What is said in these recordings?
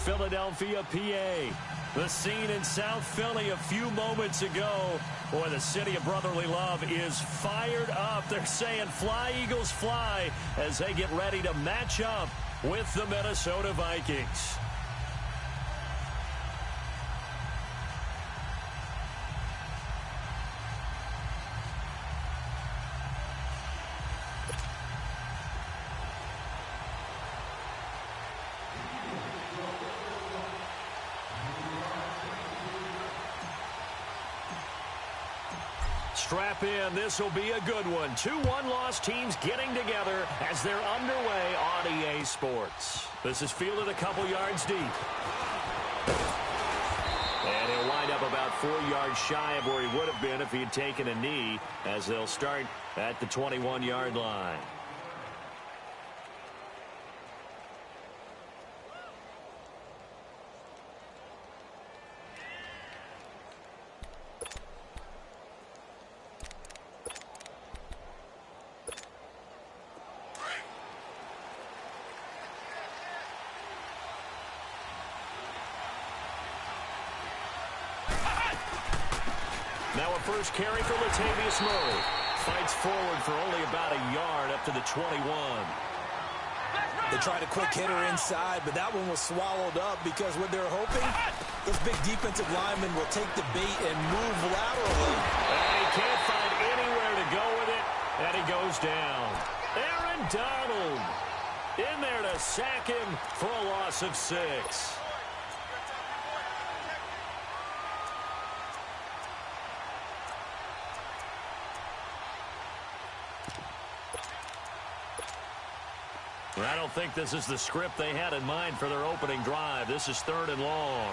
Philadelphia, PA. The scene in South Philly a few moments ago. Boy, the city of brotherly love is fired up. They're saying fly, Eagles, fly, as they get ready to match up with the Minnesota Vikings. Strap in. This will be a good one. 2 one-loss teams getting together as they're underway on EA Sports. This is fielded a couple yards deep. And he'll wind up about 4 yards shy of where he would have been if he had taken a knee, as they'll start at the 21-yard line. Now a first carry for Latavius Murray. Fights forward for only about a yard up to the 21. They tried a quick hitter inside, but that one was swallowed up because what they're hoping, those big defensive linemen will take the bait and move laterally. And he can't find anywhere to go with it, and he goes down. Aaron Donald in there to sack him for a loss of 6. I don't think this is the script they had in mind for their opening drive. This is 3rd and long.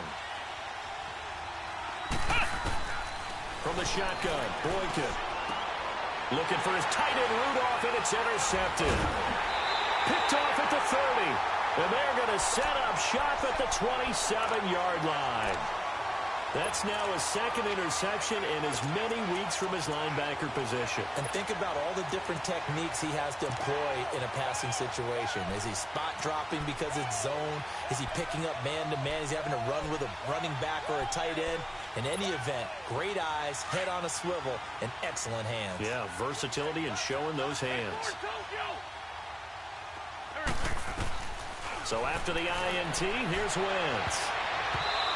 From the shotgun, Boykin. Looking for his tight end Rudolph, and it's intercepted. Picked off at the 30. And they're going to set up shop at the 27-yard line. That's now his 2nd interception in as many weeks from his linebacker position. And think about all the different techniques he has to employ in a passing situation. Is he spot dropping because it's zone? Is he picking up man-to-man? Is he having to run with a running back or a tight end? In any event, great eyes, head on a swivel, and excellent hands. Yeah, versatility and showing those hands. So after the INT, here's Wentz.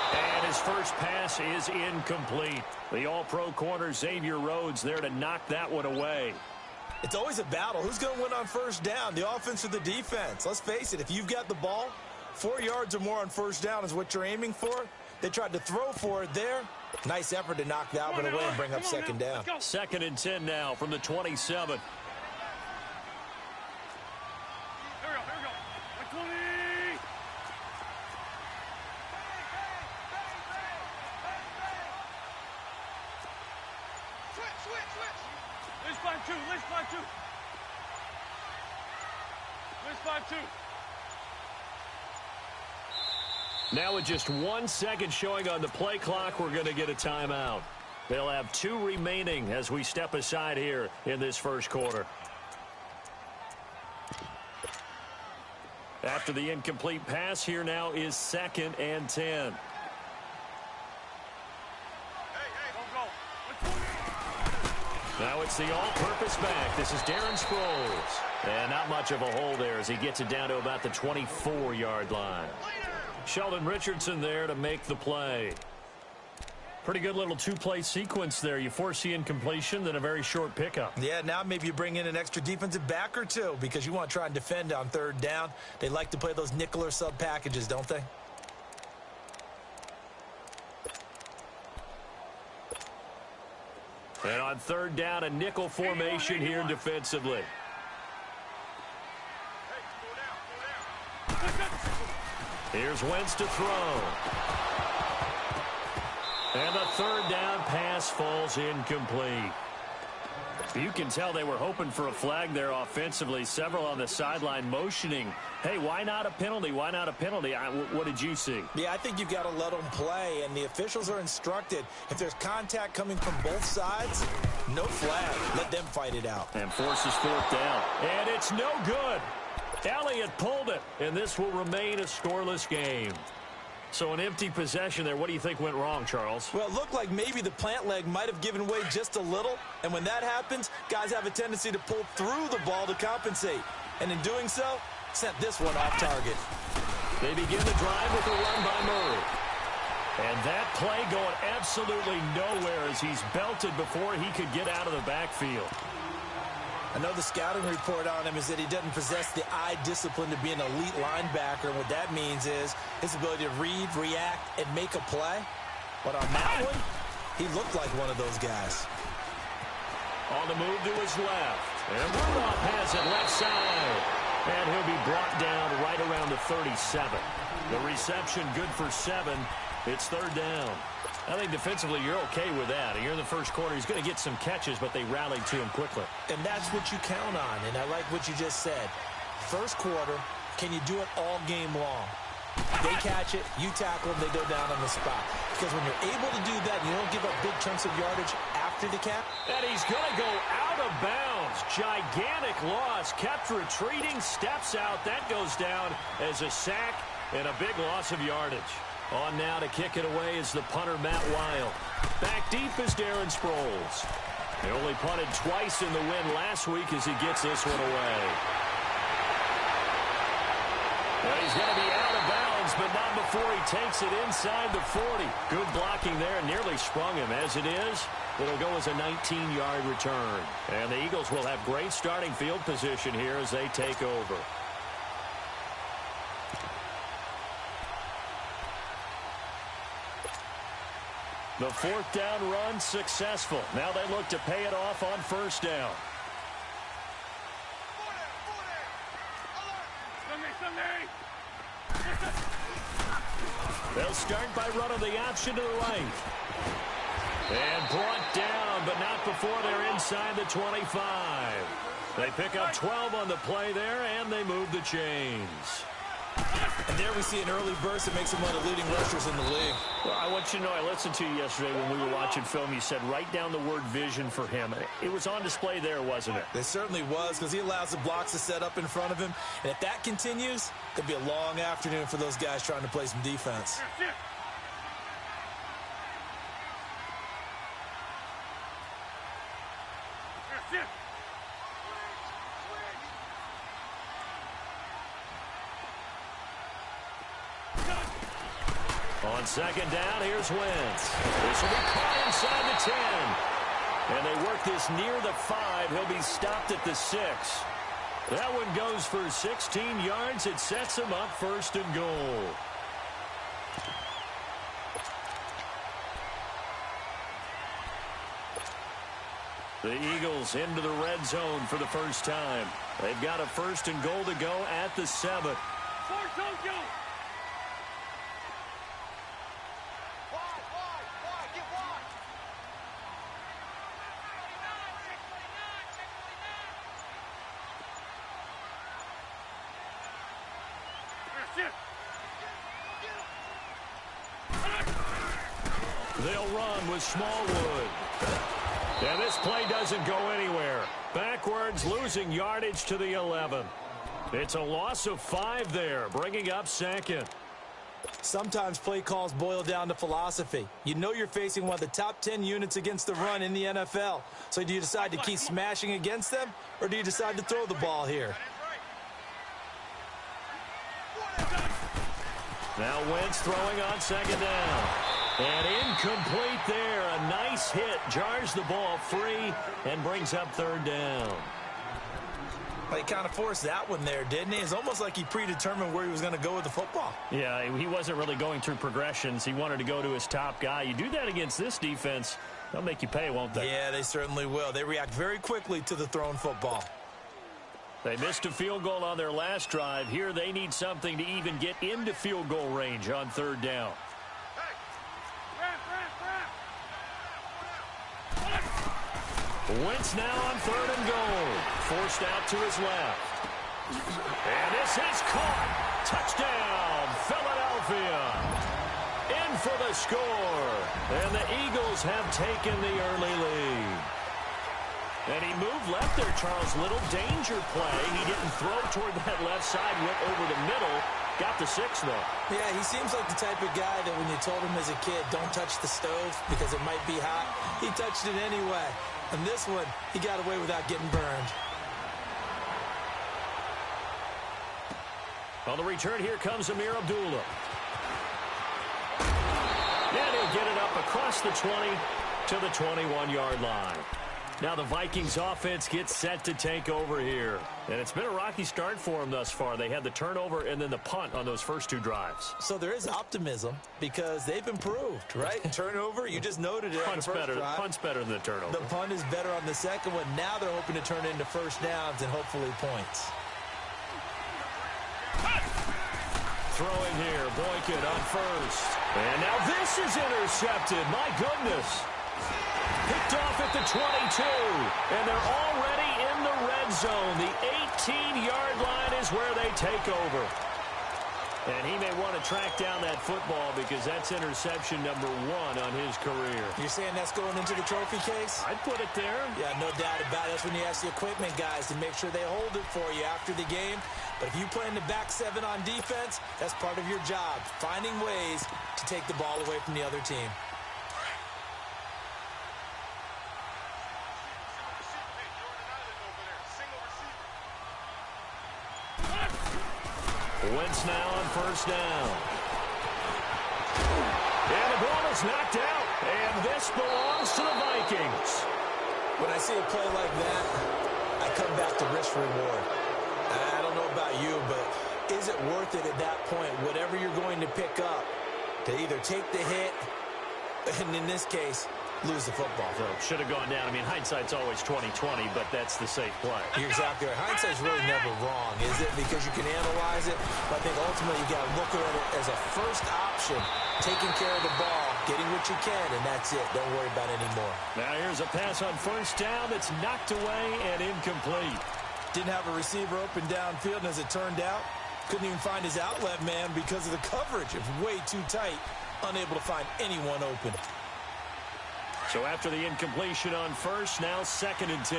And his first pass is incomplete. The all-pro corner Xavier Rhodes there to knock that one away. It's always a battle. Who's going to win on first down, the offense or the defense? Let's face it, if you've got the ball, 4 yards or more on first down is what you're aiming for. They tried to throw for it there. Nice effort to knock that one away and bring up 2nd down. 2nd and 10 now from the 27. Now with just 1 second showing on the play clock, we're going to get a timeout. They'll have 2 remaining as we step aside here in this first quarter. After the incomplete pass, here now is 2nd and 10. Now it's the all-purpose back. This is Darren Sproles. And not much of a hole there as he gets it down to about the 24-yard line. Sheldon Richardson there to make the play. Pretty good little 2-play sequence there. You foresee incompletion, then a very short pickup. Yeah, now maybe you bring in an extra defensive back or 2 because you want to try and defend on 3rd down. They like to play those nickel or sub packages, don't they? And on 3rd down, a nickel formation here defensively. Here's Wentz to throw. And the 3rd down pass falls incomplete. You can tell they were hoping for a flag there offensively. Several on the sideline motioning. Hey, why not a penalty? Why not a penalty? What did you see? Yeah, I think you've got to let them play, and the officials are instructed. If there's contact coming from both sides, no flag. Let them fight it out. And forces 4th down. And it's no good. Elliott pulled it, and this will remain a scoreless game. So an empty possession there. What do you think went wrong, Charles? Well, it looked like maybe the plant leg might have given way just a little. And when that happens, guys have a tendency to pull through the ball to compensate. And in doing so, sent this one off target. They begin the drive with a run by Murray. And that play going absolutely nowhere as he's belted before he could get out of the backfield. I know the scouting report on him is that he doesn't possess the eye discipline to be an elite linebacker. And what that means is his ability to read, react, and make a play. But on that one, he looked like one of those guys. On the move to his left. And Rudolph has it left side. And he'll be brought down right around the 37. The reception good for 7. It's third down. I think defensively you're okay with that. Here in the first quarter, he's going to get some catches, but they rallied to him quickly. And that's what you count on, and I like what you just said. First quarter, can you do it all game long? They catch it, you tackle them, they go down on the spot. Because when you're able to do that, you don't give up big chunks of yardage after the catch. And he's going to go out of bounds. Gigantic loss. Kept retreating, steps out. That goes down as a sack and a big loss of yardage. On now to kick it away is the punter, Matt Wild. Back deep is Darren Sproles. He only punted twice in the win last week as he gets this one away. Well, he's going to be out of bounds, but not before he takes it inside the 40. Good blocking there, nearly sprung him. As it is, it'll go as a 19-yard return. And the Eagles will have great starting field position here as they take over. The fourth down run successful. Now they look to pay it off on first down. They'll start by running the option to the right. And brought down, but not before they're inside the 25. They pick up 12 on the play there, and they move the chains. And there we see an early burst that makes him one of the leading rushers in the league. Well, I want you to know, I listened to you yesterday when we were watching film. You said write down the word vision for him. It was on display there, wasn't it? It certainly was, because he allows the blocks to set up in front of him. And if that continues, it'll be a long afternoon for those guys trying to play some defense. On second down, here's Wentz. This will be caught inside the 10. And they work this near the 5. He'll be stopped at the 6. That one goes for 16 yards. It sets him up first and goal. The Eagles into the red zone for the first time. They've got a first and goal to go at the 7. They'll run with Smallwood. And this play doesn't go anywhere. Backwards, losing yardage to the 11. It's a loss of 5 there, bringing up second. Sometimes play calls boil down to philosophy. You know you're facing one of the top 10 units against the run in the NFL. So do you decide to keep smashing against them, or do you decide to throw the ball here? Now Wentz throwing on second down. And incomplete there. A nice hit. Jars the ball free and brings up third down. Well, he kind of forced that one there, didn't he? It's almost like he predetermined where he was going to go with the football. Yeah, he wasn't really going through progressions. He wanted to go to his top guy. You do that against this defense, they'll make you pay, won't they? Yeah, they certainly will. They react very quickly to the thrown football. They missed a field goal on their last drive. Here they need something to even get into field goal range on third down. Wentz now on third and goal. Forced out to his left. And this is caught. Touchdown, Philadelphia. In for the score. And the Eagles have taken the early lead. And he moved left there, Charles. Little danger play. He didn't throw toward that left side, went over the middle. Got the 6, though. Yeah, he seems like the type of guy that when you told him as a kid, don't touch the stove because it might be hot, he touched it anyway. And this one, he got away without getting burned. On the return, here comes Amir Abdullah. And he'll get it up across the 20 to the 21-yard line. Now the Vikings offense gets set to take over here. And it's been a rocky start for them thus far. They had the turnover and then the punt on those first 2 drives. So there is optimism because they've improved, right? Turnover, you just noted it. Punt's better than the turnover. The punt is better on the second one. Now they're hoping to turn it into first downs and hopefully points. Throwing here, Boykin on first. And now this is intercepted. My goodness. Picked off at the 22. And they're already in the red zone. The 18-yard line is where they take over. And he may want to track down that football because that's interception number 1 on his career. You're saying that's going into the trophy case? I'd put it there. Yeah, no doubt about it. That's when you ask the equipment guys to make sure they hold it for you after the game. But if you play in the back 7 on defense, that's part of your job, finding ways to take the ball away from the other team. Wentz now on first down. And the ball is knocked out. And this belongs to the Vikings. When I see a play like that, I come back to risk reward. I don't know about you, but is it worth it at that point, whatever you're going to pick up, to either take the hit, and in this case, lose the football? So should have gone down. I mean, hindsight's always 20/20, but that's the safe play. You're exactly right. Hindsight's really never wrong, is it? Because you can analyze it. But I think ultimately you got to look at it as a first option, taking care of the ball, getting what you can, and that's it. Don't worry about it anymore. Now here's a pass on first down that's knocked away and incomplete. Didn't have a receiver open downfield, and as it turned out, couldn't even find his outlet man because of the coverage. It was way too tight, unable to find anyone open. So after the incompletion on first, now 2nd and 10.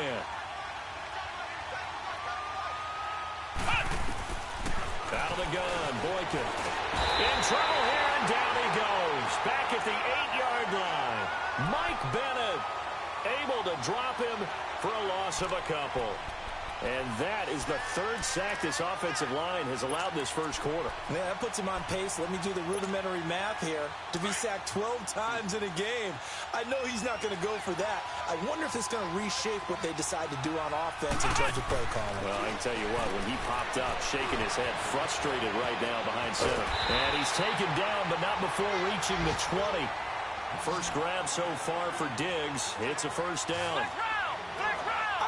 Out of the gun, Boykin. In trouble here, and down he goes. Back at the 8-yard line. Mike Bennett able to drop him for a loss of a couple. And that is the 3rd sack this offensive line has allowed this first quarter. Yeah, that puts him on pace. Let me do the rudimentary math here. To be sacked 12 times in a game. I know he's not going to go for that. I wonder if it's going to reshape what they decide to do on offense in terms of play calling. Well, I can tell you what, when he popped up, shaking his head, frustrated right now behind center. And he's taken down, but not before reaching the 20. First grab so far for Diggs. It's a first down.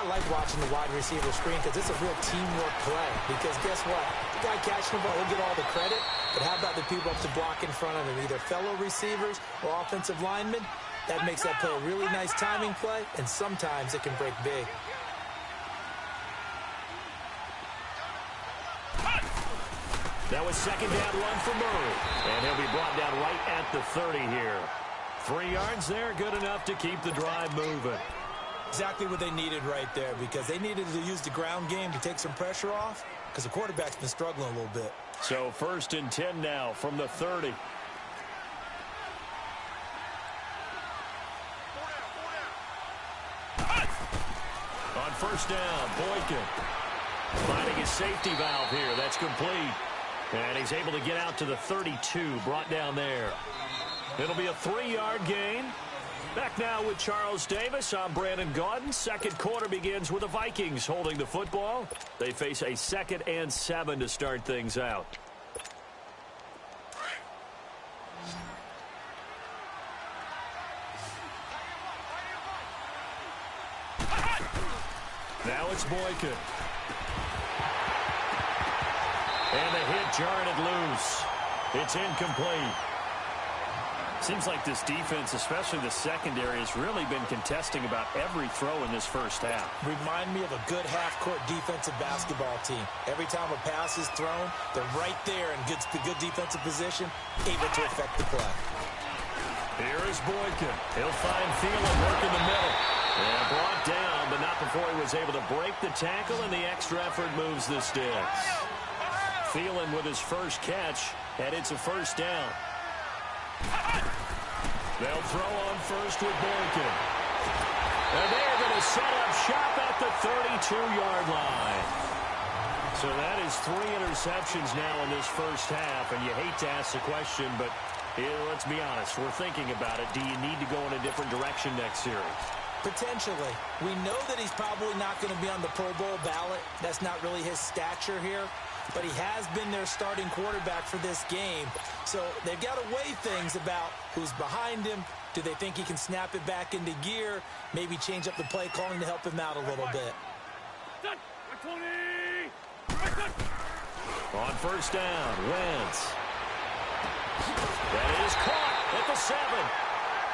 I like watching the wide receiver screen because it's a real teamwork play. Because guess what? The guy catching the ball, he'll get all the credit. But how about the people up to block in front of him, either fellow receivers or offensive linemen? That makes that play a really nice timing play, and sometimes it can break big. That was 2nd down run for Murray. And he'll be brought down right at the 30 here. 3 yards there, good enough to keep the drive moving. Exactly what they needed right there, because they needed to use the ground game to take some pressure off, because the quarterback's been struggling a little bit. So 1st and 10 now from the 30. On first down, Boykin finding his safety valve here. That's complete. And he's able to get out to the 32, brought down there. It'll be a 3-yard gain. Back now with Charles Davis. I'm Brandon Gaudin. Second quarter begins with the Vikings holding the football. They face a 2nd and 7 to start things out. Now it's Boykin. And the hit jarred it loose. It's incomplete. Seems like this defense, especially the secondary, has really been contesting about every throw in this first half. Remind me of a good half-court defensive basketball team. Every time a pass is thrown, they're right there in good defensive position, able to affect the play. Here is Boykin. He'll find Thielen, work in the middle. And brought down, but not before he was able to break the tackle, and the extra effort moves the sticks. Thielen with his first catch, and it's a first down. They'll throw on first with Boykin. And they're going to set up shop at the 32-yard line. So that is 3 interceptions now in this first half, and you hate to ask the question, but let's be honest, we're thinking about it. Do you need to go in a different direction next series? Potentially. We know that he's probably not going to be on the Pro Bowl ballot. That's not really his stature here, but he has been their starting quarterback for this game. So they've got to weigh things about who's behind him. Do they think he can snap it back into gear? Maybe change up the play calling to help him out a little bit. On first down, Wentz. That is caught at the 7.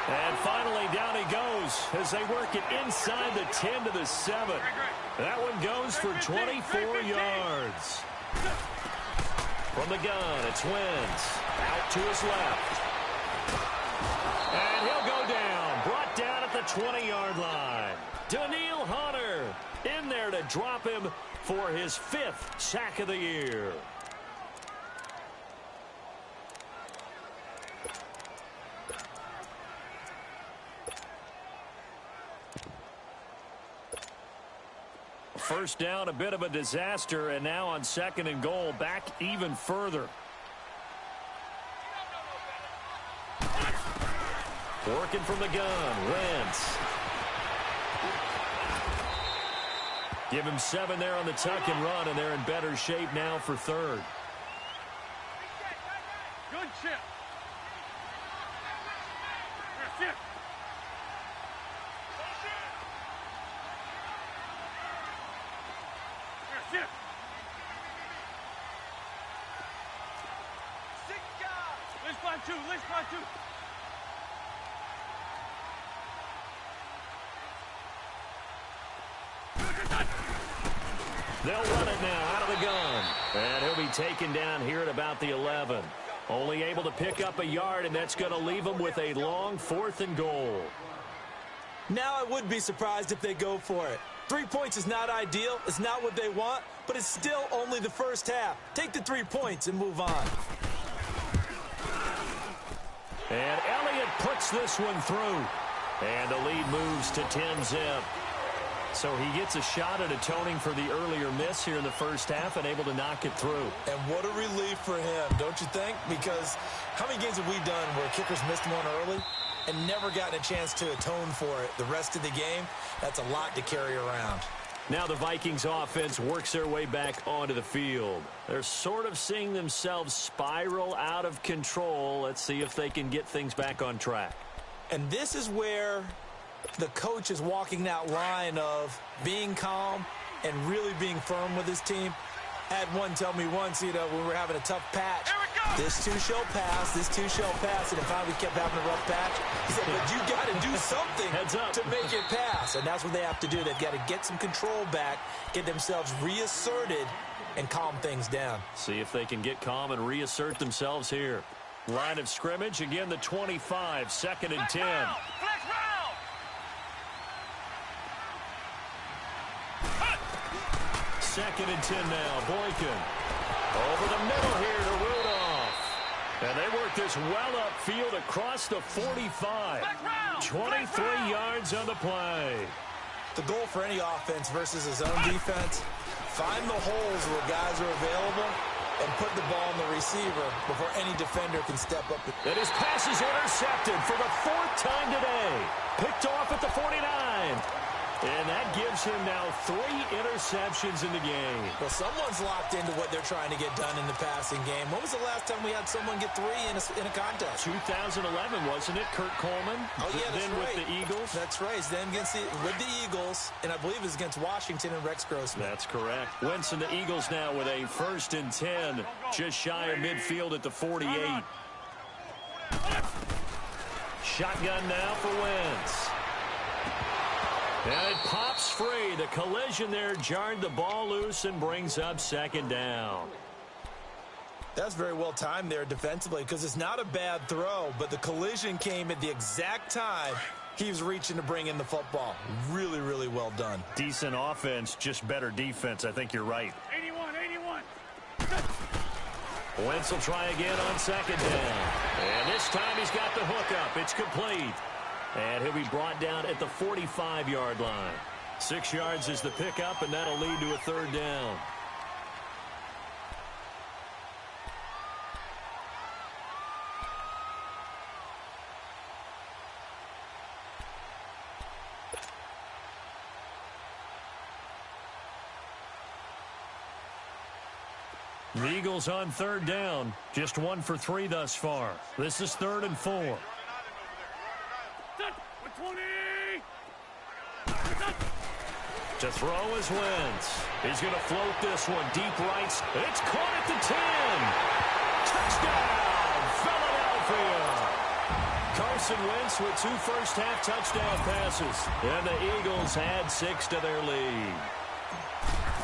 And finally, down he goes as they work it inside the 10 to the 7. That one goes for 24 yards. From the gun, it's Wentz. Out to his left. And he'll go down. Brought down at the 20-yard line. Daniil Hunter in there to drop him for his 5th sack of the year. First down, a bit of a disaster, and now on 2nd and goal, back even further. Working from the gun, Wentz. Give him 7 there on the tuck and run, and they're in better shape now for 3rd. Good chip. Chip. Let's run two. They'll run it now out of the gun. And he'll be taken down here at about the 11. Only able to pick up a yard, and that's going to leave him with a long 4th and goal. Now I would be surprised if they go for it. 3 points is not ideal. It's not what they want, but it's still only the first half. Take the 3 points and move on. And Elliott puts this one through. And the lead moves to 10-zip. So he gets a shot at atoning for the earlier miss here in the first half and able to knock it through. And what a relief for him, don't you think? Because how many games have we done where kickers missed one early and never gotten a chance to atone for it the rest of the game? That's a lot to carry around. Now the Vikings offense works their way back onto the field. They're sort of seeing themselves spiral out of control. Let's see if they can get things back on track. And this is where the coach is walking that line of being calm and really being firm with his team. I had one tell me once, when we were having a tough patch, this too shall pass, this too shall pass, and if we kept having a rough patch, he said, but you got to do something to make it pass, and that's what they have to do. They've got to get some control back, get themselves reasserted, and calm things down. See if they can get calm and reassert themselves here. Line of scrimmage, again the 25, 2nd and 10. Second and 10 now. Boykin over the middle here to Rudolph. And they work this well upfield across the 45. 23 yards on the play. The goal for any offense versus his own defense, find the holes where guys are available and put the ball in the receiver before any defender can step up. And his pass is intercepted for the 4th time today. Picked off at the 49. And that gives him now 3 interceptions in the game. Well, someone's locked into what they're trying to get done in the passing game. When was the last time we had someone get 3 in a contest? 2011, wasn't it? Kurt Coleman. Oh, yeah, that's then right. With the Eagles. That's right. Then with the Eagles, and I believe it was against Washington and Rex Grossman. That's correct. Wentz and the Eagles now with a 1st and 10, just shy of midfield at the 48. Shotgun now for Wentz. And it pops free. The collision there jarred the ball loose and brings up 2nd down. That's very well timed there defensively because it's not a bad throw, but the collision came at the exact time he was reaching to bring in the football. Really, really well done. Decent offense, just better defense. I think you're right. 81. Wentz will try again on second down. And this time he's got the hookup. It's complete. And he'll be brought down at the 45-yard line. 6 yards is the pickup, and that'll lead to a third down. The Eagles on third down. Just 1 for 3 thus far. This is 3rd and 4. To throw is Wentz. He's going to float this one deep right. It's caught at the 10. Touchdown, Philadelphia. Carson Wentz with 2 first-half touchdown passes. And the Eagles add 6 to their lead.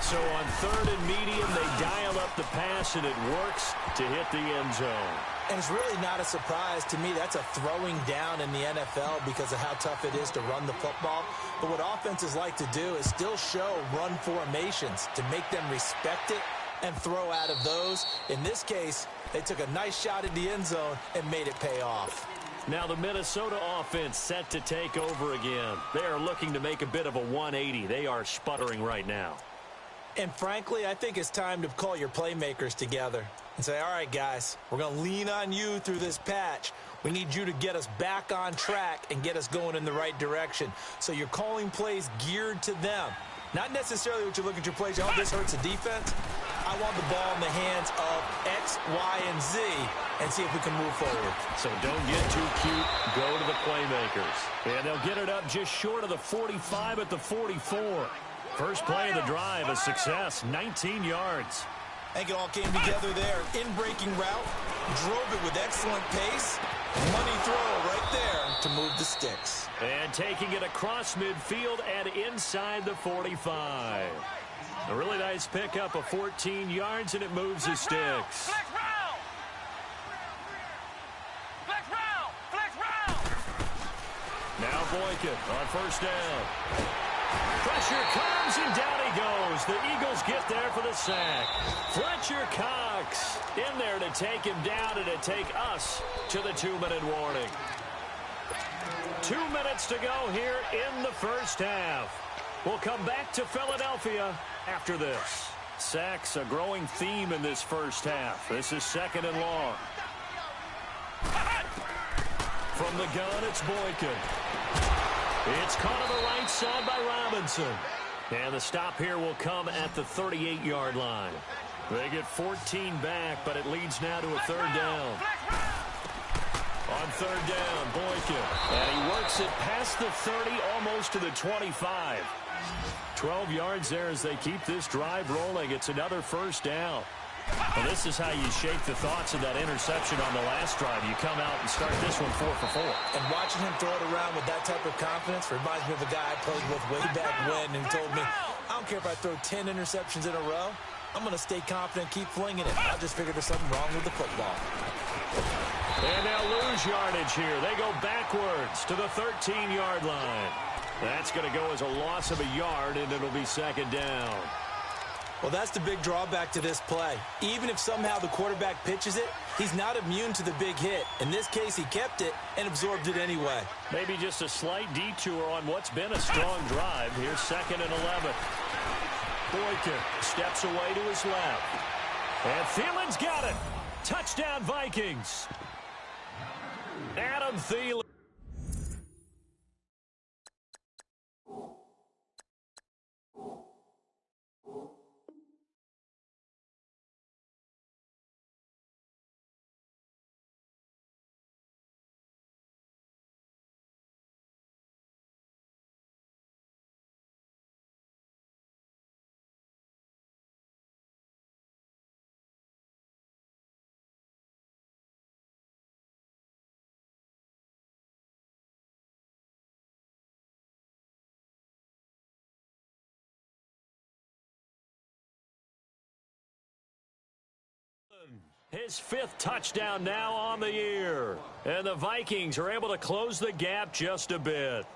So on 3rd and medium, they dial up the pass, and it works to hit the end zone. And it's really not a surprise to me. That's a throwing down in the NFL because of how tough it is to run the football. But what offenses like to do is still show run formations to make them respect it and throw out of those. In this case, they took a nice shot at the end zone and made it pay off. Now the Minnesota offense set to take over again. They are looking to make a bit of a 180. They are sputtering right now. And frankly, I think it's time to call your playmakers together and say, all right, guys, we're going to lean on you through this patch. We need you to get us back on track and get us going in the right direction. So you're calling plays geared to them. Not necessarily what you look at your plays, oh, this hurts the defense. I want the ball in the hands of X, Y, and Z and see if we can move forward. So don't get too cute. Go to the playmakers. And they'll get it up just short of the 45 at the 44. First play of the drive, a success, 19 yards. I think it all came together there. In-breaking route, drove it with excellent pace. Money throw right there to move the sticks. And taking it across midfield and inside the 45. A really nice pickup of 14 yards, and it moves the sticks. Flex round! Flex round! Flex round! Now Boykin on first down. Pressure comes, and down he goes. The Eagles get there for the sack. Fletcher Cox in there to take him down and to take us to the 2-minute warning. 2 minutes to go here in the first half. We'll come back to Philadelphia after this. Sacks, a growing theme in this first half. This is 2nd and long. From the gun, it's Boykin. It's caught on the right side by Robinson. And the stop here will come at the 38-yard line. They get 14 back, but it leads now to a 3rd down. On 3rd down, Boykin. And he works it past the 30, almost to the 25. 12 yards there as they keep this drive rolling. It's another first down. Well, this is how you shake the thoughts of that interception on the last drive. You come out and start this one 4 for 4. And watching him throw it around with that type of confidence reminds me of a guy I played with way back when who told me, I don't care if I throw 10 interceptions in a row. I'm going to stay confident, keep flinging it. I just figured there's something wrong with the football. And they'll lose yardage here. They go backwards to the 13-yard line. That's going to go as a loss of a yard, and it'll be 2nd down. Well, that's the big drawback to this play. Even if somehow the quarterback pitches it, he's not immune to the big hit. In this case, he kept it and absorbed it anyway. Maybe just a slight detour on what's been a strong drive. Here's 2nd and 11. Boykin steps away to his left. And Thielen's got it. Touchdown, Vikings. Adam Thielen. His 5th touchdown now on the year. And the Vikings are able to close the gap just a bit.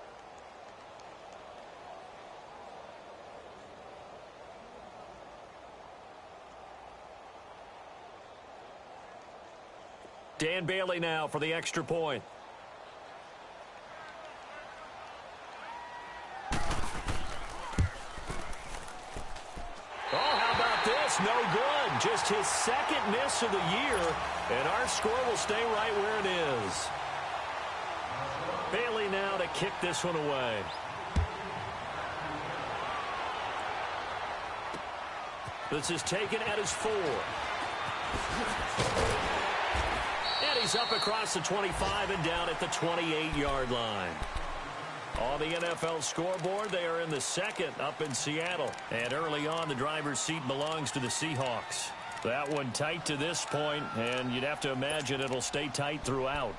Dan Bailey now for the extra point. Oh, how about this? No good. Just his second miss of the year, and our score will stay right where it is. Bailey now to kick this one away. This is taken at his 4. And he's up across the 25 and down at the 28-yard line. On the NFL scoreboard, they are in the second up in Seattle. And early on, the driver's seat belongs to the Seahawks. That one tight to this point, and you'd have to imagine it'll stay tight throughout.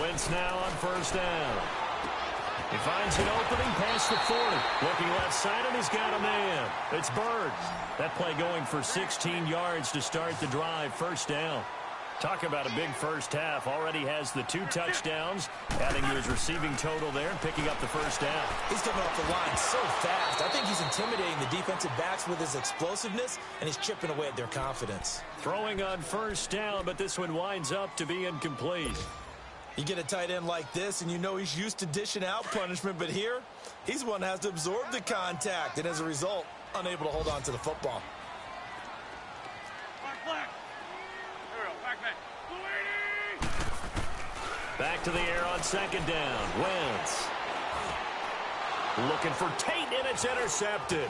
Wentz now on first down. He finds an opening past the 40. Looking left side, and he's got a man. It's Bird. That play going for 16 yards to start the drive. First down. Talk about a big first half. Already has the 2 touchdowns, adding to his receiving total there and picking up the first down. He's coming off the line so fast. I think he's intimidating the defensive backs with his explosiveness, and he's chipping away at their confidence. Throwing on first down, but this one winds up to be incomplete. You get a tight end like this, and you know he's used to dishing out punishment, but here, he's one that has to absorb the contact, and as a result, unable to hold on to the football. Back to the air on second down. Wentz. Looking for Tate, and it's intercepted.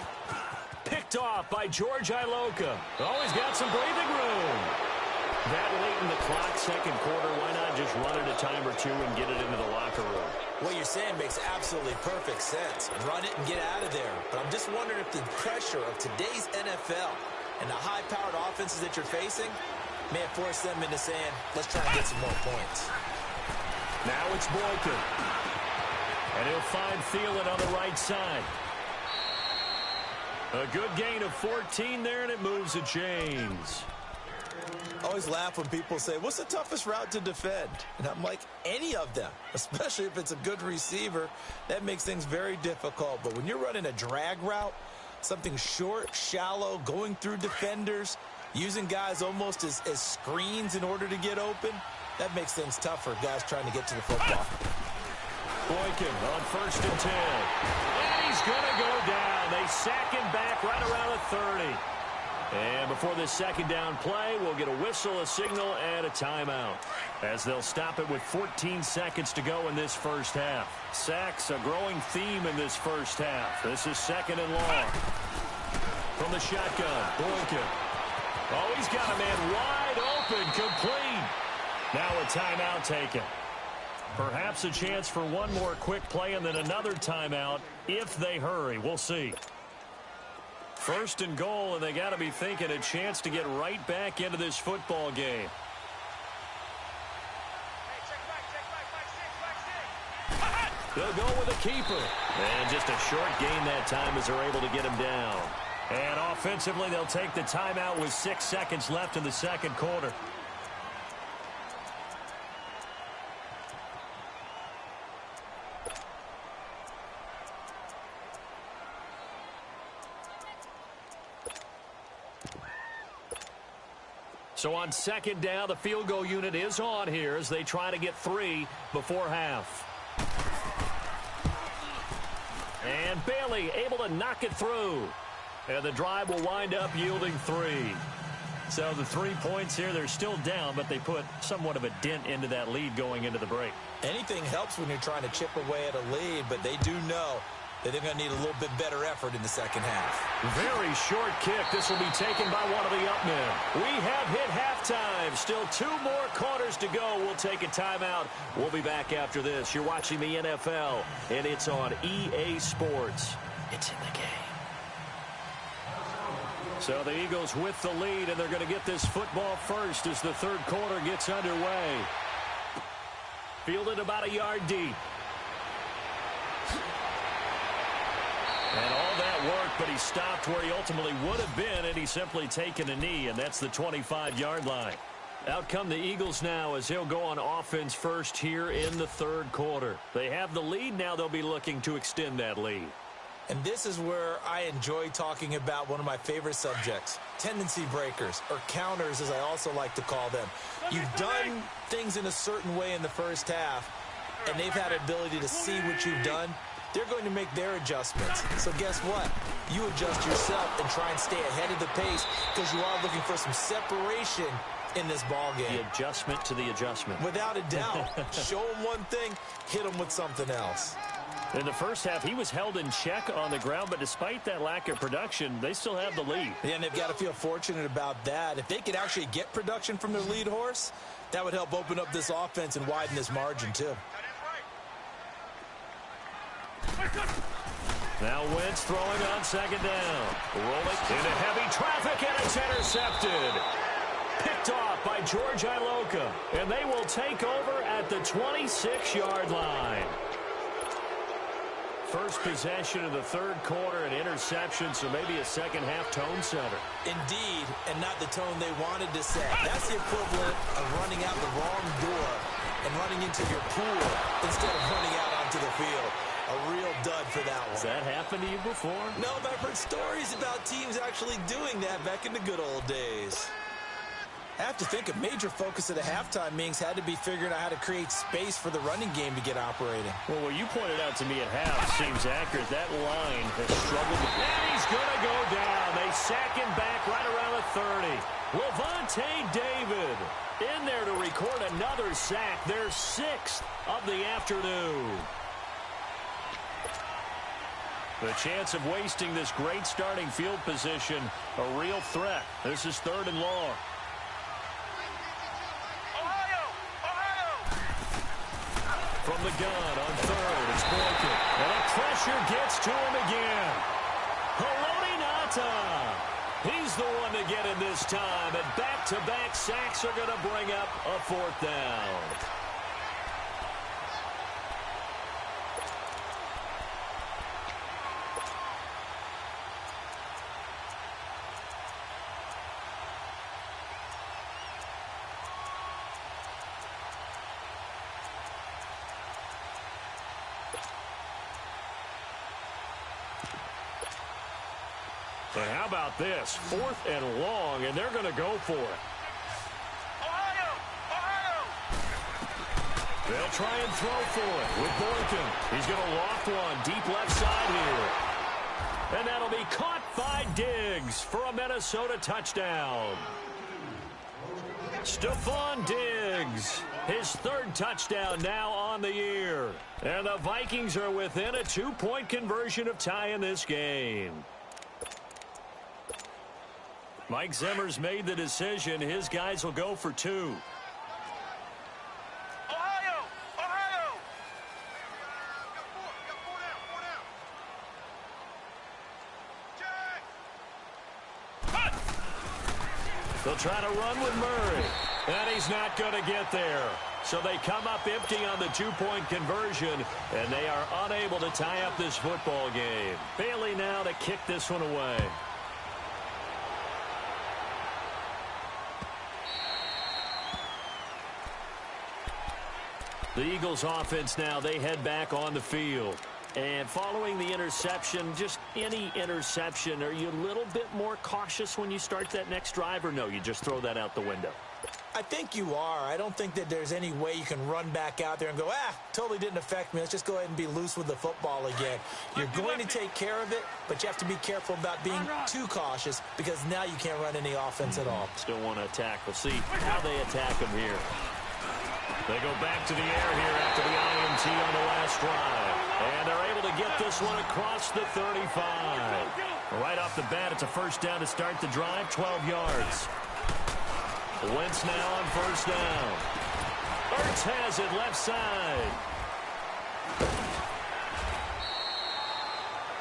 Picked off by George Iloka. Oh, he's got some breathing room. That late in the clock, second quarter, why not just run it a time or two and get it into the locker room? What you're saying makes absolutely perfect sense. Run it and get out of there. But I'm just wondering if the pressure of today's NFL and the high-powered offenses that you're facing may have forced them into saying, let's try and get some more points. Now it's Boykin. And he'll find Thielen on the right side. A good gain of 14 there, and it moves the chains. I always laugh when people say, what's the toughest route to defend? And I'm like, any of them, especially if it's a good receiver. That makes things very difficult. But when you're running a drag route, something short, shallow, going through defenders, using guys almost as screens in order to get open, that makes things tough for guys trying to get to the football. Boykin on first and 10. And he's going to go down. They sack him back right around the 30. And before this second down play, we'll get a whistle, a signal, and a timeout, as they'll stop it with 14 seconds to go in this first half. Sacks, a growing theme in this first half. This is second and long. From the shotgun, Boykin. Oh, he's got a man wide open, complete. Now a timeout taken. Perhaps a chance for one more quick play and then another timeout if they hurry. We'll see. First and goal, and they got to be thinking a chance to get right back into this football game. They'll go with a keeper. And just a short gain that time as they're able to get him down. And offensively, they'll take the timeout with 6 seconds left in the second quarter. So on second down, the field goal unit is on here as they try to get 3 before half. And Bailey able to knock it through. And the drive will wind up yielding 3. So the 3 points here, they're still down, but they put somewhat of a dent into that lead going into the break. Anything helps when you're trying to chip away at a lead, but they do know that they're going to need a little bit better effort in the second half. Very short kick. This will be taken by one of the up men. We have hit halftime. Still 2 more quarters to go. We'll take a timeout. We'll be back after this. You're watching the NFL, and it's on EA Sports. It's in the game. So the Eagles with the lead, and they're going to get this football first as the third quarter gets underway. Fielded about a yard deep. And all but he stopped where he ultimately would have been, and he's simply taken a knee, and that's the 25-yard line. Out come the Eagles now as he'll go on offense first here in the third quarter. They have the lead. Now they'll be looking to extend that lead. And this is where I enjoy talking about one of my favorite subjects, tendency breakers, or counters as I also like to call them. You've done things in a certain way in the first half, and they've had the ability to see what you've done. They're going to make their adjustments. So guess what? You adjust yourself and try and stay ahead of the pace because you are looking for some separation in this ball game. The adjustment to the adjustment. Without a doubt. Show them one thing, hit them with something else. In the first half, he was held in check on the ground, but despite that lack of production, they still have the lead. Yeah, and they've got to feel fortunate about that. If they could actually get production from their lead horse, that would help open up this offense and widen this margin, too. Now Wentz throwing on second down. Rolling into heavy traffic, and it's intercepted. Picked off by George Iloka, and they will take over at the 26-yard line. First possession of the third quarter, an interception, so maybe a second-half tone setter. Indeed, and not the tone they wanted to set. That's the equivalent of running out the wrong door and running into your pool instead of running out onto the field. A real dud for that one. Has that happened to you before? No, but I've heard stories about teams actually doing that back in the good old days. I have to think a major focus of the halftime meetings had to be figuring out how to create space for the running game to get operating. Well, what you pointed out to me at half seems accurate. That line has struggled. And he's going to go down. They sack him back right around the 30. Levante David in there to record another sack. Their sixth of the afternoon. The chance of wasting this great starting field position, a real threat. This is third and long. From the gun on third, it's Boykin. And the pressure gets to him again. Haloti Ngata. He's the one to get in this time. And back-to-back sacks are going to bring up a fourth down. And how about this? Fourth and long, and they're going to go for it. They'll try and throw for it with Boykin. He's going to loft one deep left side here. And that'll be caught by Diggs for a Minnesota touchdown. Stephon Diggs, his third touchdown now on the year. And the Vikings are within a 2-point conversion of tying this game. Mike Zimmer's made the decision. His guys will go for two. They'll try to run with Murray. And he's not going to get there. So they come up empty on the 2-point conversion, and they are unable to tie up this football game. Bailey now to kick this one away. The Eagles offense now, they head back on the field. And following the interception, just any interception, are you a little bit more cautious when you start that next drive, or no, you just throw that out the window? I think you are. I don't think that there's any way you can run back out there and go, totally didn't affect me. Let's just go ahead and be loose with the football again. You're going to take care of it, but you have to be careful about being too cautious because now you can't run any offense at all. Still want to attack. We'll see how they attack them here. They go back to the air here after the INT on the last drive. And they're able to get this one across the 35. Right off the bat, it's a first down to start the drive, 12 yards. Wentz now on first down. Ertz has it left side.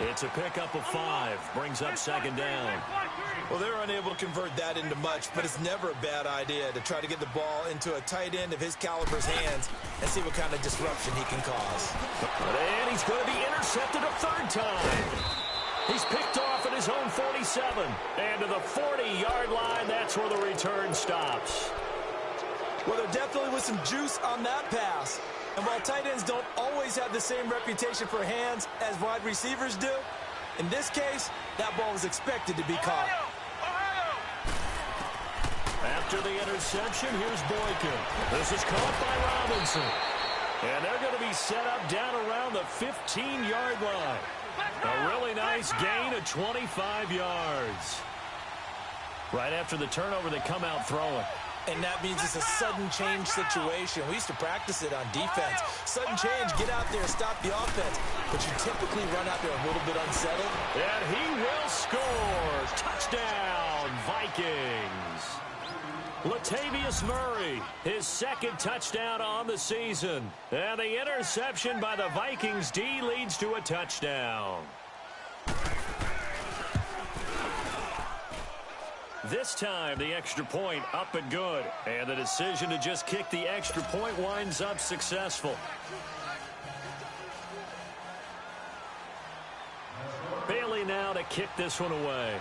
It's a pickup of 5. Brings up second down. Well, they're unable to convert that into much, but it's never a bad idea to try to get the ball into a tight end of his caliber's hands and see what kind of disruption he can cause. And he's going to be intercepted a third time. He's picked off, and at his own 47. And to the 40-yard line, that's where the return stops. Well, there definitely was some juice on that pass. And while tight ends don't always have the same reputation for hands as wide receivers do, in this case, that ball was expected to be caught. After the interception, here's Boykin. This is caught by Robinson. And they're going to be set up down around the 15-yard line. A really nice gain of 25 yards. Right after the turnover, they come out throwing. And that means it's a sudden change situation. We used to practice it on defense. Sudden change, get out there, stop the offense. But you typically run out there a little bit unsettled. And he will score. Touchdown, Vikings. Latavius Murray, his second touchdown on the season. And the interception by the Vikings D leads to a touchdown. This time, the extra point up and good. And the decision to just kick the extra point winds up successful. Bailey now to kick this one away.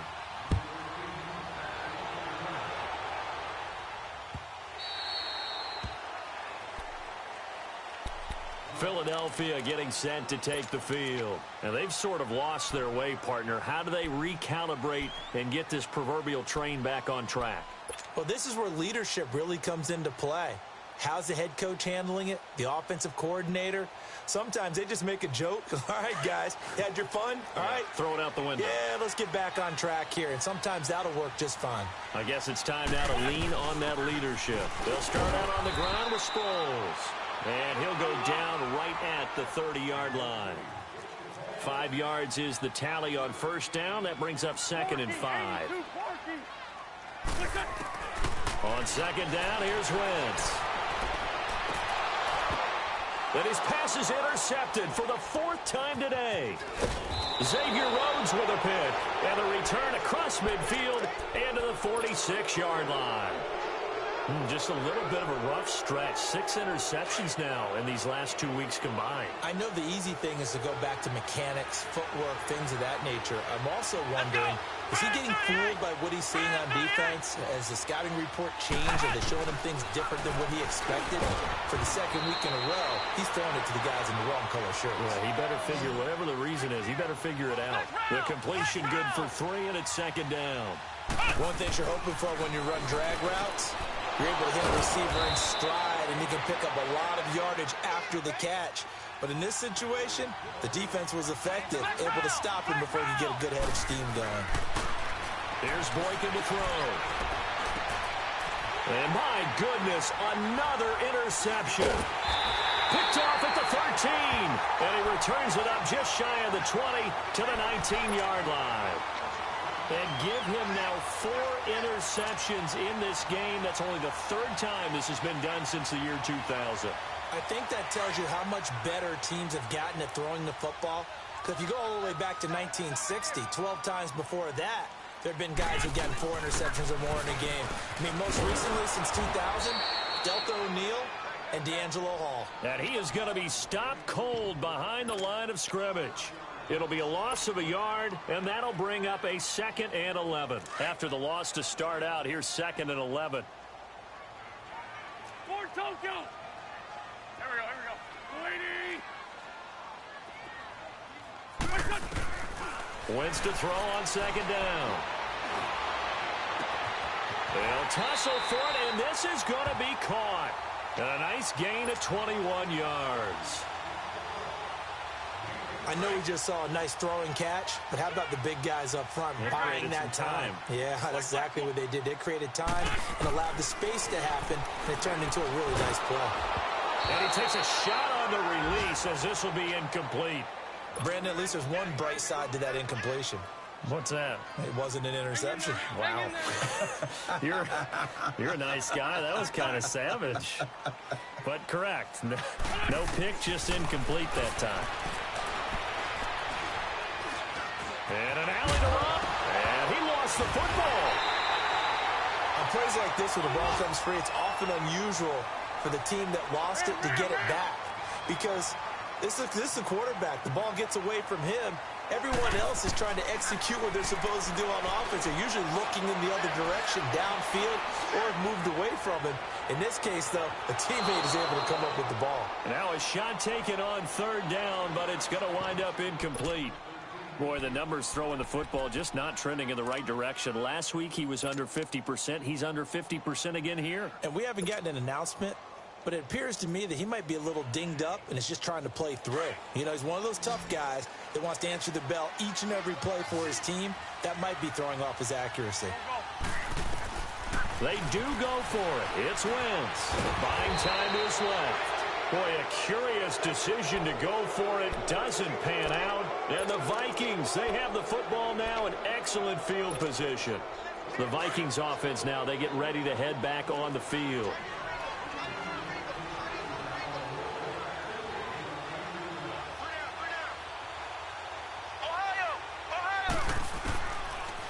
Philadelphia getting set to take the field. And they've sort of lost their way, partner. How do they recalibrate and get this proverbial train back on track? Well, this is where leadership really comes into play. How's the head coach handling it? The offensive coordinator? Sometimes they just make a joke. All right, guys, you had your fun? All right. Throw it out the window. Yeah, let's get back on track here. And sometimes that'll work just fine. I guess it's time now to lean on that leadership. They'll start out on the ground with Sproles. And he'll go down right at the 30-yard line. 5 yards is the tally on first down. That brings up 2nd and 5. On second down, here's Wentz. And his pass is intercepted for the 4th time today. Xavier Rhodes with a pick. And a return across midfield and to the 46-yard line. Just a little bit of a rough stretch. 6 interceptions now in these last 2 weeks combined. I know the easy thing is to go back to mechanics, footwork, things of that nature. I'm also wondering, is he getting fooled by what he's seeing on defense? Has the scouting report changed? Are they showing him things different than what he expected? For the 2nd week in a row, he's throwing it to the guys in the wrong color shirts. Yeah, he better figure, whatever the reason is, he better figure it out. The completion good for 3, and it's 2nd down. One thing you're hoping for when you run drag routes, you're able to hit a receiver in stride, and he can pick up a lot of yardage after the catch. But in this situation, the defense was effective, able to stop him before he could get a good head of steam going. Here's Boykin to throw. And my goodness, another interception. Picked off at the 13. And he returns it up just shy of the 20 to the 19-yard line. And give him now 4 interceptions in this game. That's only the 3rd time this has been done since the year 2000. I think that tells you how much better teams have gotten at throwing the football. Because if you go all the way back to 1960, 12 times before that, there have been guys who've gotten 4 interceptions or more in a game. I mean, most recently since 2000, Delta O'Neal and D'Angelo Hall. And he is going to be stopped cold behind the line of scrimmage. It'll be a loss of a yard, and that'll bring up a 2nd and 11. After the loss to start out, here's 2nd and 11. For Tokyo. Here we go. Wentz to throw on 2nd down. They'll tussle for it, and this is going to be caught. And a nice gain of 21 yards. I know we just saw a nice throwing catch, but how about the big guys up front buying that time? Yeah, that's exactly what they did. They created time and allowed the space to happen, and it turned into a really nice play. And he takes a shot on the release as this will be incomplete. Brandon, at least there's one bright side to that incompletion. What's that? It wasn't an interception. Wow. You're a nice guy. That was kind of savage. But correct. No pick, just incomplete that time. And an alley to Rupp, and he lost the football. On plays like this where the ball comes free, it's often unusual for the team that lost it to get it back. Because this is the quarterback. The ball gets away from him, Everyone else is trying to execute what they're supposed to do on offense. They're usually looking in the other direction, downfield, or have moved away from him. In this case, though, a teammate is able to come up with the ball. Now a shot taken on third down, but it's going to wind up incomplete. Boy, the numbers throwing the football just not trending in the right direction. Last week he was under 50%. He's under 50% again here. And we haven't gotten an announcement, but it appears to me that he might be a little dinged up and is just trying to play through. You know, he's one of those tough guys that wants to answer the bell each and every play for his team. That might be throwing off his accuracy. They do go for it. It's Wentz. Buying time is left. Boy, a curious decision to go for it. Doesn't pan out. And the Vikings, they have the football now in excellent field position. The Vikings offense now, they get ready to head back on the field.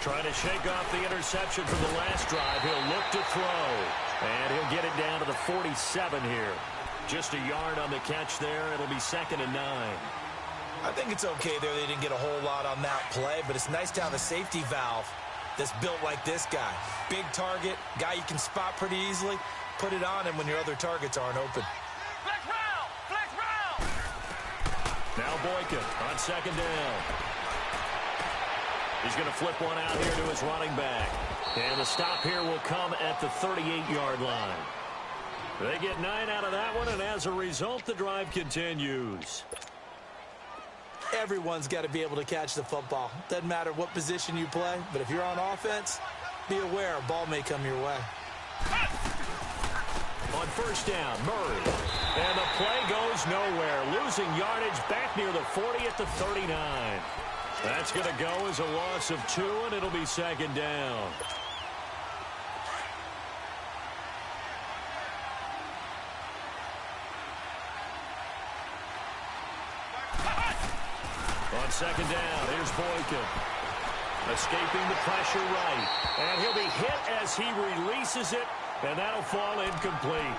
Trying to shake off the interception from the last drive. He'll look to throw. And he'll get it down to the 47 here. Just a yard on the catch there. It'll be 2nd and 9. I think it's okay there. They didn't get a whole lot on that play, but it's nice to have a safety valve that's built like this guy. Big target, guy you can spot pretty easily. Put it on him when your other targets aren't open. Flex round! Flex round! Now Boykin on 2nd down. He's going to flip one out here to his running back. And the stop here will come at the 38-yard line. They get 9 out of that one, and as a result, the drive continues. Everyone's got to be able to catch the football. Doesn't matter what position you play, but if you're on offense, be aware a ball may come your way. On 1st down, Murray. And the play goes nowhere. Losing yardage back near the 40 at the 39. That's going to go as a loss of 2, and it'll be 2nd down. On 2nd down, here's Boykin. Escaping the pressure right. And he'll be hit as he releases it, and that'll fall incomplete.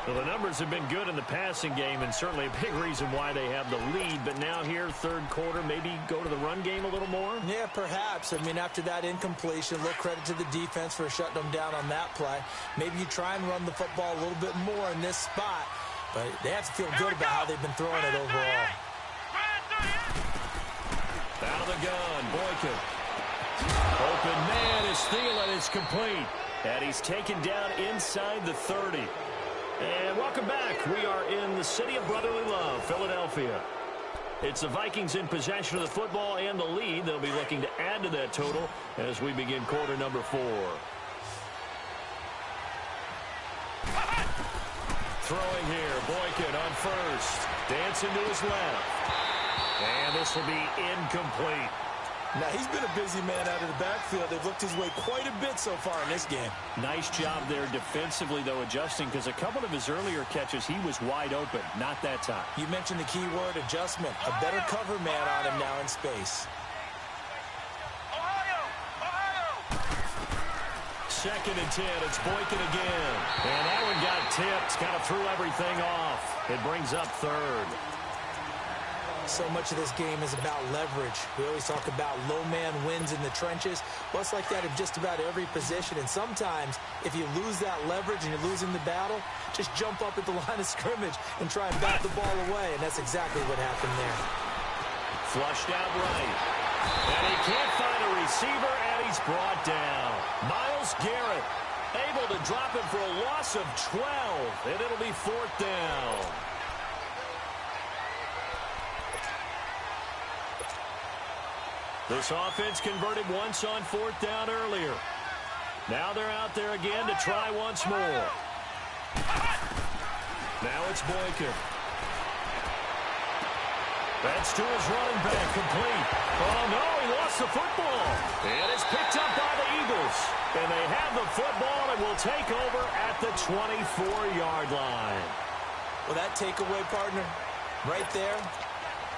Well, the numbers have been good in the passing game, and certainly a big reason why they have the lead. But now here, 3rd quarter, maybe go to the run game a little more? Yeah, perhaps. I mean, after that incompletion, a little credit to the defense for shutting them down on that play. Maybe you try and run the football a little bit more in this spot, but they have to feel good about how they've been throwing it overall. Out of the gun, Boykin. Open man is Thielen. It's complete. And he's taken down inside the 30. And welcome back. We are in the city of brotherly love, Philadelphia. It's the Vikings in possession of the football and the lead. They'll be looking to add to that total as we begin quarter number 4. Throwing here, Boykin on 1st. Dancing to his left. And this will be incomplete. Now, he's been a busy man out of the backfield. They've looked his way quite a bit so far in this game. Nice job there defensively, though, adjusting, because a couple of his earlier catches, he was wide open. Not that time. You mentioned the key word, adjustment. A better cover man on him now in space. 2nd and 10. It's Boykin again. And that one got tipped. Kind of threw everything off. It brings up 3rd. So much of this game is about leverage. We always talk about low man wins in the trenches. Well, it's like that in just about every position. And sometimes, if you lose that leverage and you're losing the battle, just jump up at the line of scrimmage and try and bat the ball away. And that's exactly what happened there. Flushed out right. And he can't find a receiver, and he's brought down. Myles Garrett able to drop him for a loss of 12. And it'll be 4th down. This offense converted once on 4th down earlier. Now they're out there again to try once more. Now it's Boykin. That's to his running back, complete. Oh, no, he lost the football. And it's picked up by the Eagles. And they have the football and will take over at the 24-yard line. Well, that takeaway, partner, right there,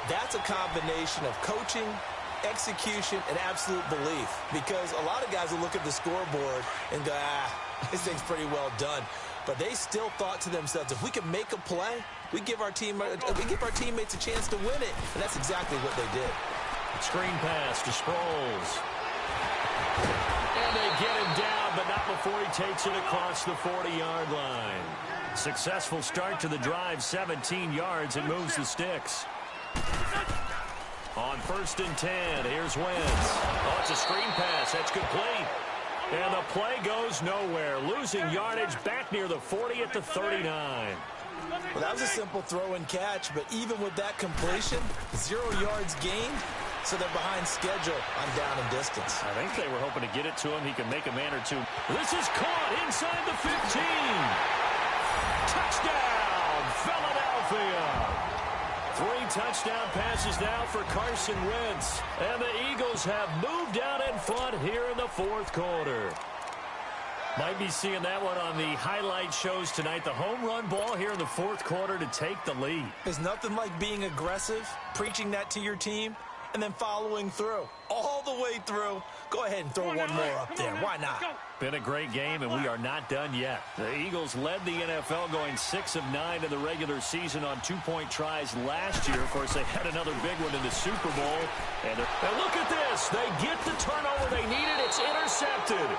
that's a combination of coaching, execution, and absolute belief, because a lot of guys will look at the scoreboard and go, this thing's pretty well done. But they still thought to themselves, if we can make a play, we give our teammates a chance to win it. And that's exactly what they did. Screen pass to Sproles. And they get him down, but not before he takes it across the 40-yard line. Successful start to the drive, 17 yards, and moves the sticks. On 1st and 10, here's Wentz. Oh, it's a screen pass. That's complete. And the play goes nowhere. Losing yardage back near the 40 at the 39. Well, that was a simple throw and catch, but even with that completion, 0 yards gained, so they're behind schedule on down and distance. I think they were hoping to get it to him. He can make a man or two. This is caught inside the 15. Touchdown, Philadelphia. 3 touchdown passes now for Carson Wentz. And the Eagles have moved out in front here in the 4th quarter. Might be seeing that one on the highlight shows tonight. The home run ball here in the 4th quarter to take the lead. There's nothing like being aggressive, preaching that to your team, and then following through. All the way through. Go ahead and throw one more up there. Why not? Been a great game, and we are not done yet. The Eagles led the NFL going 6 of 9 in the regular season on 2-point tries last year. Of course, they had another big one in the Super Bowl. And look at this. They get the turnover they needed. It's intercepted.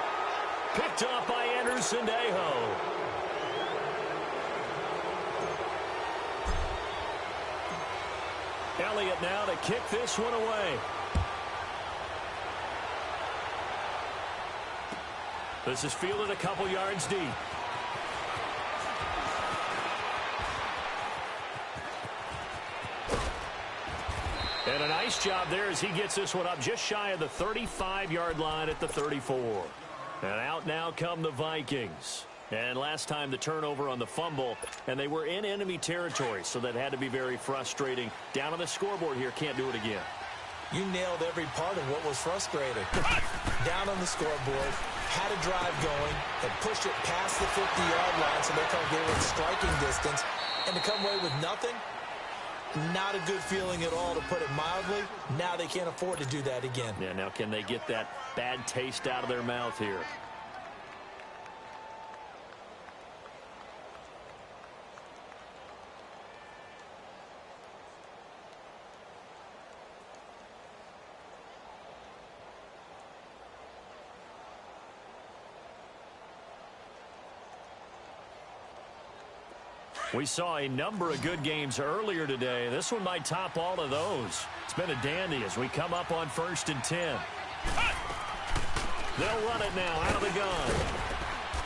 Picked up by Anderson Aho. Elliott now to kick this one away. This is fielded a couple yards deep. And a nice job there as he gets this one up just shy of the 35-yard line at the 34. And out now come the Vikings. And last time the turnover on the fumble, and they were in enemy territory, so that had to be very frustrating. Down on the scoreboard here, can't do it again. You nailed every part of what was frustrating. Down on the scoreboard, had a drive going, and pushed it past the 50-yard line so they felt they were in striking distance, and to come away with nothing, not a good feeling at all, to put it mildly. Now they can't afford to do that again. Yeah, now can they get that bad taste out of their mouth here? We saw a number of good games earlier today. This one might top all of those. It's been a dandy as we come up on 1st and 10. They'll run it now out of the gun.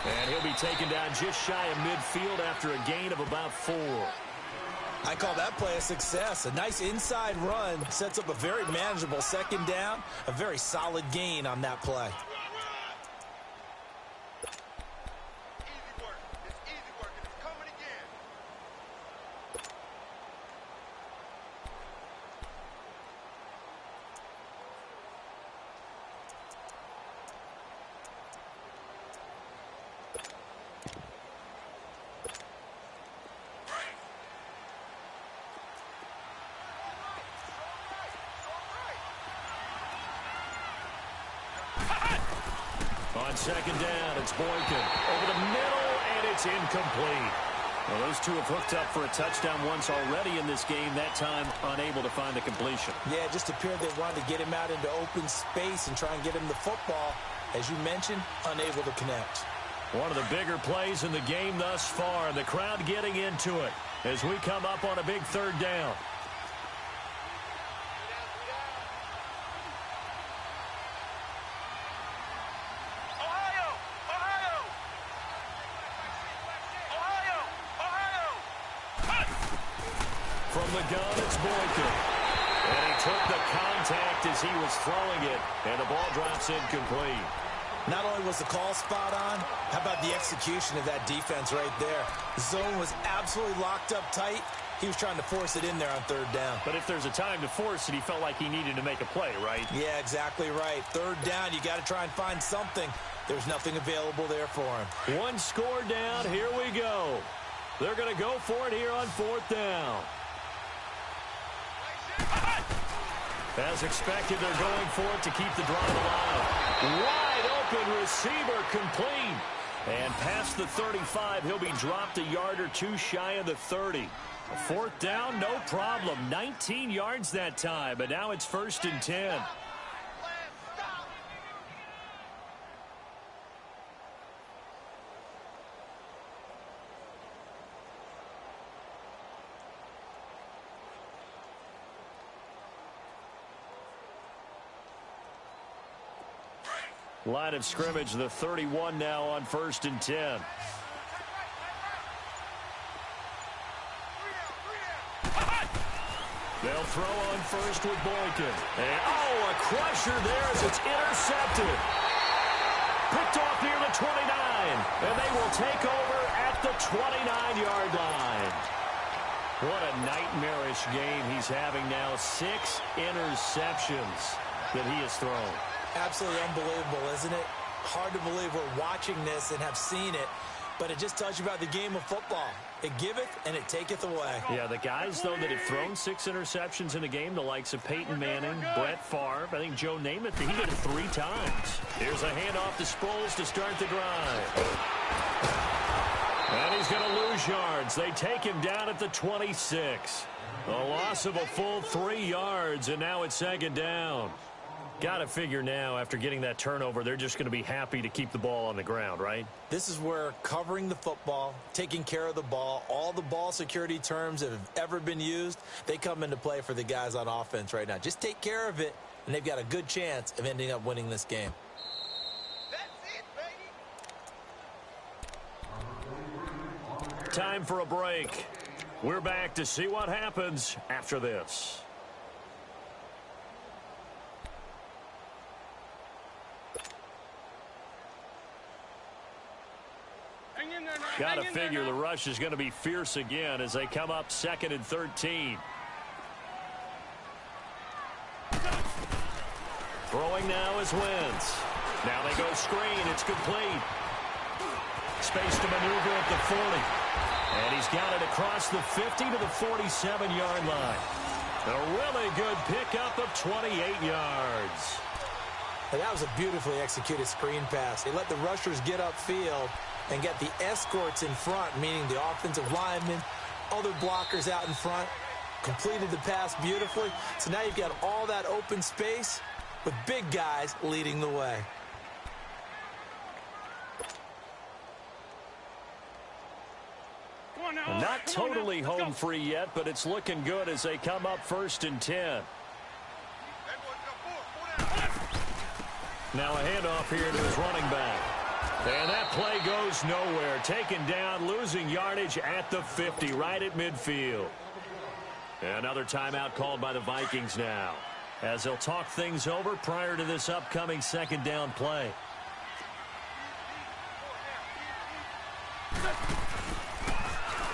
And he'll be taken down just shy of midfield after a gain of about 4. I call that play a success. A nice inside run sets up a very manageable 2nd down. A very solid gain on that play. On 2nd down, it's Boykin. Over the middle, and it's incomplete. Well, those two have hooked up for a touchdown once already in this game, that time unable to find the completion. Yeah, it just appeared they wanted to get him out into open space and try and get him the football. As you mentioned, unable to connect. One of the bigger plays in the game thus far, and the crowd getting into it as we come up on a big 3rd down. From the gun, it's Boykin. And he took the contact as he was throwing it, and the ball drops incomplete. Not only was the call spot on, how about the execution of that defense right there? The zone was absolutely locked up tight. He was trying to force it in there on 3rd down. But if there's a time to force it, he felt like he needed to make a play, right? Yeah, exactly right. 3rd down, you got to try and find something. There's nothing available there for him. One score down, here we go. They're going to go for it here on 4th down. As expected, they're going for it to keep the drive alive. Wide open receiver complete. And past the 35, he'll be dropped a yard or two shy of the 30. A fourth down, no problem. 19 yards that time, but now it's 1st and 10. Line of scrimmage, the 31 now on 1st and 10. They'll throw on first with Boykin. And, a crusher there as it's intercepted. Picked off near the 29. And they will take over at the 29-yard line. What a nightmarish game he's having now. 6 interceptions that he has thrown. Absolutely unbelievable, isn't it? Hard to believe we're watching this and have seen it, but it just tells you about the game of football. It giveth and it taketh away. Yeah, the guys, though, that have thrown 6 interceptions in a game, the likes of Peyton Manning, Brett Favre, I think Joe Namath, he did it 3 times. Here's a handoff to Sproles to start the drive. And he's going to lose yards. They take him down at the 26. A loss of a full 3 yards, and now it's 2nd down. Got to figure now, after getting that turnover, they're just going to be happy to keep the ball on the ground, right? This is where covering the football, taking care of the ball, all the ball security terms that have ever been used, they come into play for the guys on offense right now. Just take care of it, and they've got a good chance of ending up winning this game. That's it, baby. Time for a break. We're back to see what happens after this. Got to figure the rush is going to be fierce again as they come up 2nd and 13. Throwing now is Wentz. Now they go screen. It's complete. Space to maneuver at the 40. And he's got it across the 50 to the 47-yard line. A really good pickup of 28 yards. And that was a beautifully executed screen pass. They let the rushers get upfield and get the escorts in front, meaning the offensive linemen, other blockers out in front, completed the pass beautifully. So now you've got all that open space with big guys leading the way. Not totally home free yet, but it's looking good as they come up 1st and 10. Now a handoff here to his running back. And that play goes nowhere. Taken down, losing yardage at the 50, right at midfield. Another timeout called by the Vikings now, as they'll talk things over prior to this upcoming 2nd down play.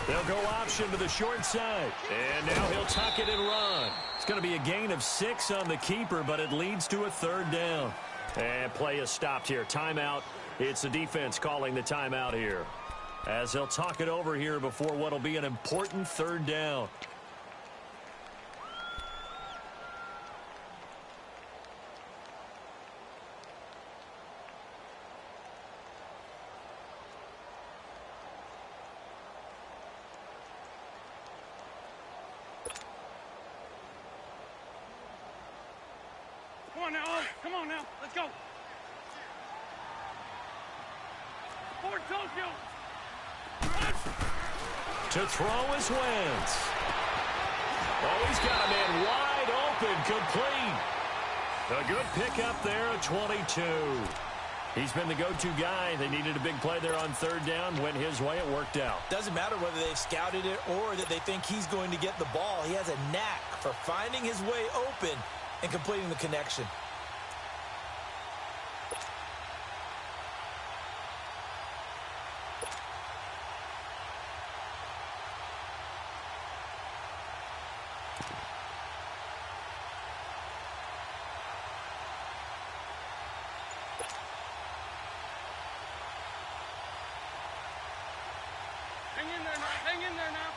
They'll go option to the short side. And now he'll tuck it and run. It's going to be a gain of 6 on the keeper, but it leads to a 3rd down. And play is stopped here. Timeout. It's the defense calling the timeout here, as they'll talk it over here before what will be an important 3rd down. Come on now, let's go. Forward, Tokyo. To throw is Wentz. Oh, he's got a man wide open, complete. A good pickup there at 22. He's been the go-to guy. They needed a big play there on 3rd down. Went his way. It worked out. Doesn't matter whether they've scouted it or that they think he's going to get the ball. He has a knack for finding his way open and completing the connection. Hang in there now.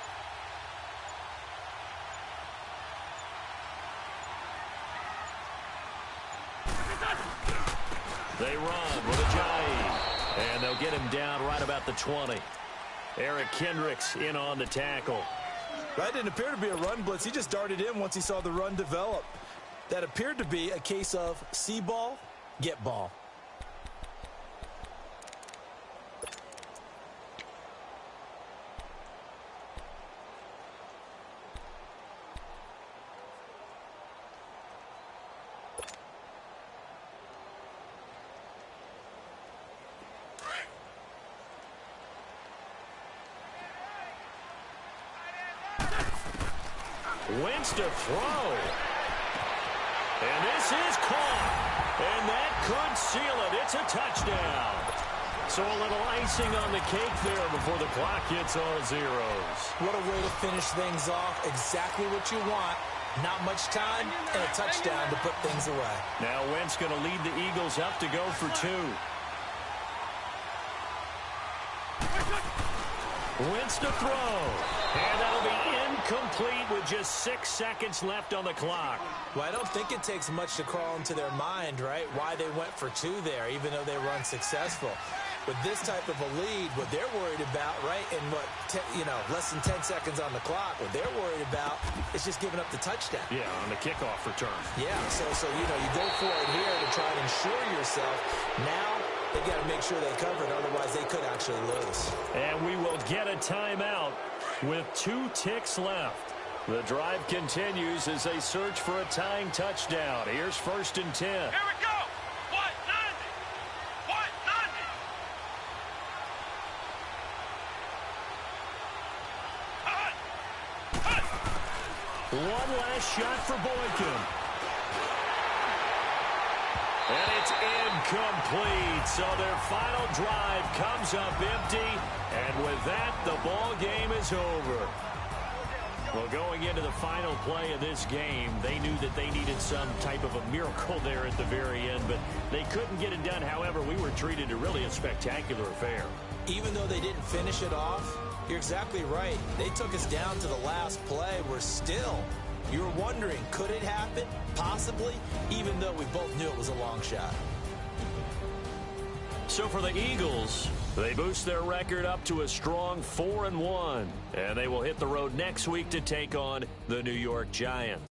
They run with Ajayi. And they'll get him him down right about the 20. Eric Kendricks in on the tackle. That didn't appear to be a run blitz. He just darted in once he saw the run develop. That appeared to be a case of see ball, get ball. Wins to throw. And this is caught. And that could seal it. It's a touchdown. So a little icing on the cake there before the clock hits all zeros. What a way to finish things off. Exactly what you want. Not much time and a touchdown to put things away. Now Wentz going to lead the Eagles up to go for 2. Wentz to throw. And that'll be incomplete with just 6 seconds left on the clock. Well, I don't think it takes much to crawl into their mind, right? Why they went for 2 there, even though they were unsuccessful. With this type of a lead, what they're worried about, right, in less than 10 seconds on the clock, what they're worried about is just giving up the touchdown. Yeah, on the kickoff return. Yeah, so you go for it here to try to ensure yourself. Now they got to make sure they cover it, otherwise they could actually lose. And we will get a timeout with 2 ticks left. The drive continues as they search for a tying touchdown. Here's 1st and 10. Here we go. What? 90. One last shot for Boykin. And it's incomplete. So their final drive comes up empty. And with that, the ball game is over. Well, going into the final play of this game, they knew that they needed some type of a miracle there at the very end, but they couldn't get it done. However, we were treated to really a spectacular affair. Even though they didn't finish it off, you're exactly right. They took us down to the last play. You're wondering, could it happen? Possibly, even though we both knew it was a long shot. So for the Eagles, they boost their record up to a strong 4-1, and they will hit the road next week to take on the New York Giants.